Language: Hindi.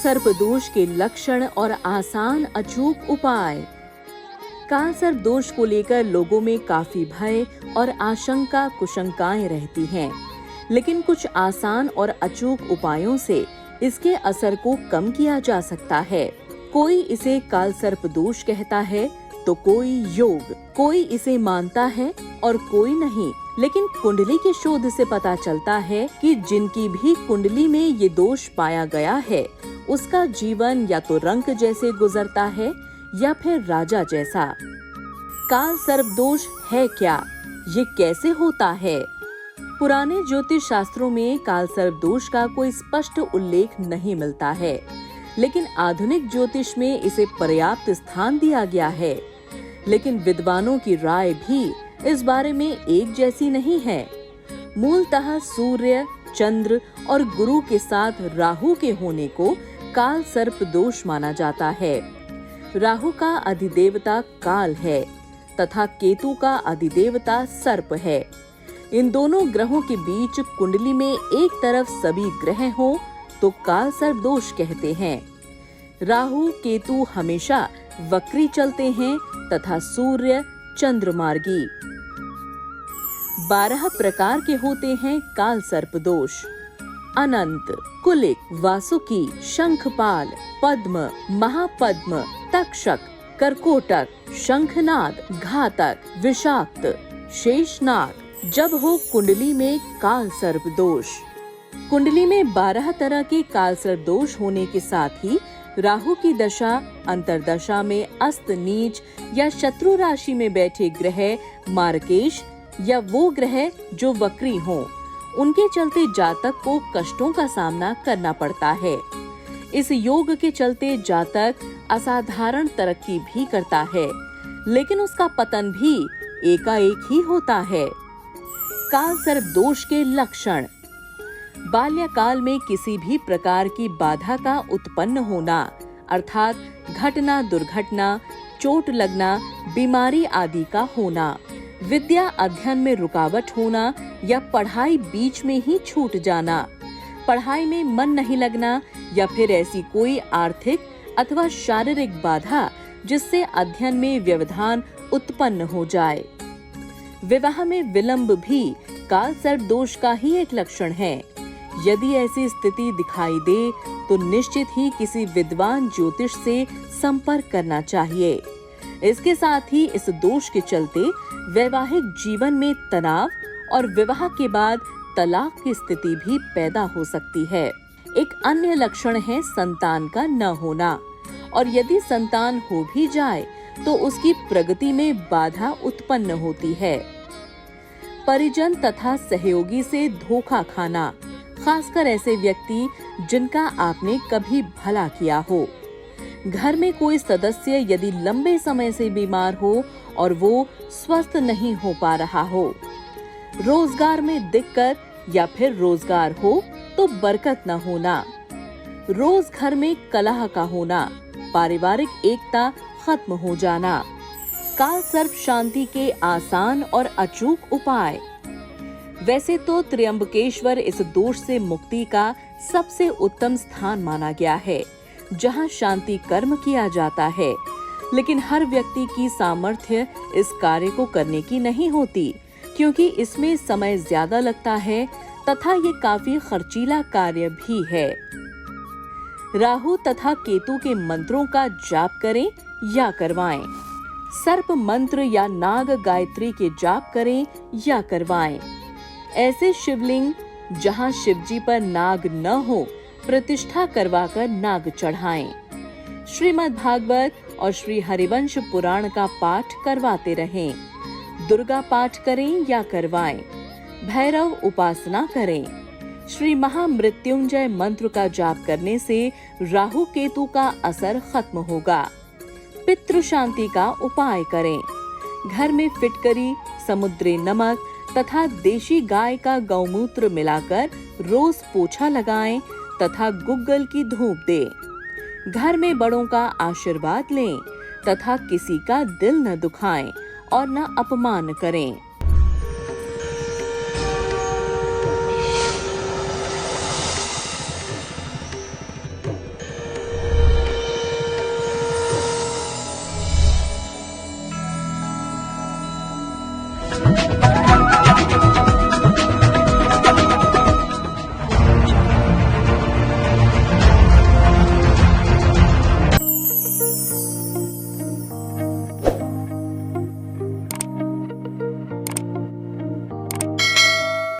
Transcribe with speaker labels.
Speaker 1: सर्प दोष के लक्षण और आसान अचूक उपाय। काल सर्प दोष को लेकर लोगों में काफी भय और आशंका कुशंकाएं रहती हैं, लेकिन कुछ आसान और अचूक उपायों से इसके असर को कम किया जा सकता है। कोई इसे काल सर्प दोष कहता है तो कोई योग, कोई इसे मानता है और कोई नहीं। लेकिन कुंडली के शोध से पता चलता है कि जिनकी भी कुंडली में ये दोष पाया गया है, उसका जीवन या तो रंक जैसे गुजरता है या फिर राजा जैसा। काल सर्प दोष है क्या? ये कैसे होता है? पुराने ज्योतिष शास्त्रों में काल सर्प दोष का कोई स्पष्ट उल्लेख नहीं मिलता है, लेकिन आधुनिक ज्योतिष में इसे पर्याप्त स्थान दिया गया है। लेकिन विद्वानों की राय भी इस बारे में एक जैसी नहीं है। मूलतः सूर्य, चंद्र और गुरु के साथ राहु के होने को काल सर्प दोष माना जाता है। राहु का अधिदेवता काल है तथा केतु का अधिदेवता सर्प है। इन दोनों ग्रहों के बीच कुंडली में एक तरफ सभी ग्रह हों तो काल सर्प दोष कहते हैं। राहु केतु हमेशा वक्री चलते हैं तथा सूर्य चंद्रमार्गी। 12 प्रकार के होते हैं काल सर्प दोष। अनंत, कुलिक, वासुकी, शंखपाल, पद्म, महापद्म, तक्षक, कर्कोटक, शंखनाद, घातक, विषाक्त, शेषनाग। जब हो कुंडली में काल सर्प दोष। कुंडली में 12 तरह के काल सर्प दोष होने के साथ ही राहु की दशा, अंतरदशा में अस्त, नीच या शत्रु राशि में बैठे ग्रह मार्केश या वो ग्रह जो वक्री हों, उनके चलते जातक को कष्टों का सामना करना पड़ता है। इस योग के चलते जातक असाधारण तरक्की भी करता है, लेकिन उसका पतन भी एकाएक ही होता है। काल सर्प दोष के लक्षण। बाल्यकाल में किसी भी प्रकार की बाधा का उत्पन्न होना, अर्थात घटना, दुर्घटना, चोट लगना, बीमारी आदि का होना, विद्या अध्ययन में रुकावट होना या पढ़ाई बीच में ही छूट जाना, पढ़ाई में मन नहीं लगना या फिर ऐसी कोई आर्थिक अथवा शारीरिक बाधा जिससे अध्ययन में व्यवधान उत्पन्न हो जाए। विवाह में विलंब भी काल सर्प दोष का ही एक लक्षण है। यदि ऐसी स्थिति दिखाई दे तो निश्चित ही किसी विद्वान ज्योतिष से संपर्क करना चाहिए। इसके साथ ही इस दोष के चलते वैवाहिक जीवन में तनाव और विवाह के बाद तलाक की स्थिति भी पैदा हो सकती है। एक अन्य लक्षण है संतान का न होना, और यदि संतान हो भी जाए तो उसकी प्रगति में बाधा उत्पन्न होती है। परिजन तथा सहयोगी से धोखा खाना, खासकर ऐसे व्यक्ति जिनका आपने कभी भला किया हो। घर में कोई सदस्य यदि लंबे समय से बीमार हो और वो स्वस्थ नहीं हो पा रहा हो, रोजगार में दिक्कत या फिर रोजगार हो तो बरकत न होना, रोज घर में कलह का होना, पारिवारिक एकता खत्म हो जाना। काल सर्प शांति के आसान और अचूक उपाय। वैसे तो त्र्यंबकेश्वर इस दोष से मुक्ति का सबसे उत्तम स्थान माना गया है, जहां शांति कर्म किया जाता है। लेकिन हर व्यक्ति की सामर्थ्य इस कार्य को करने की नहीं होती, क्योंकि इसमें समय ज्यादा लगता है तथा ये काफी खर्चीला कार्य भी है। राहु तथा केतु के मंत्रों का जाप करें या करवाएं। सर्प मंत्र या नाग गायत्री के जाप करें या करवाएं। ऐसे शिवलिंग जहां शिवजी पर नाग न हो, प्रतिष्ठा करवाकर नाग चढ़ाएं। श्रीमद् भागवत और श्री हरिवंश पुराण का पाठ करवाते रहें। दुर्गा पाठ करें या करवाएं। भैरव उपासना करें। श्री महामृत्युंजय मंत्र का जाप करने से राहु केतु का असर खत्म होगा। पितृ शांति का उपाय करें। घर में फिटकरी, समुद्री नमक तथा देशी गाय का गौमूत्र मिलाकर रोज पोछा लगाएं तथा गुग्गल की धूप दें। घर में बड़ों का आशीर्वाद लें तथा किसी का दिल न दुखाएं और न अपमान करें।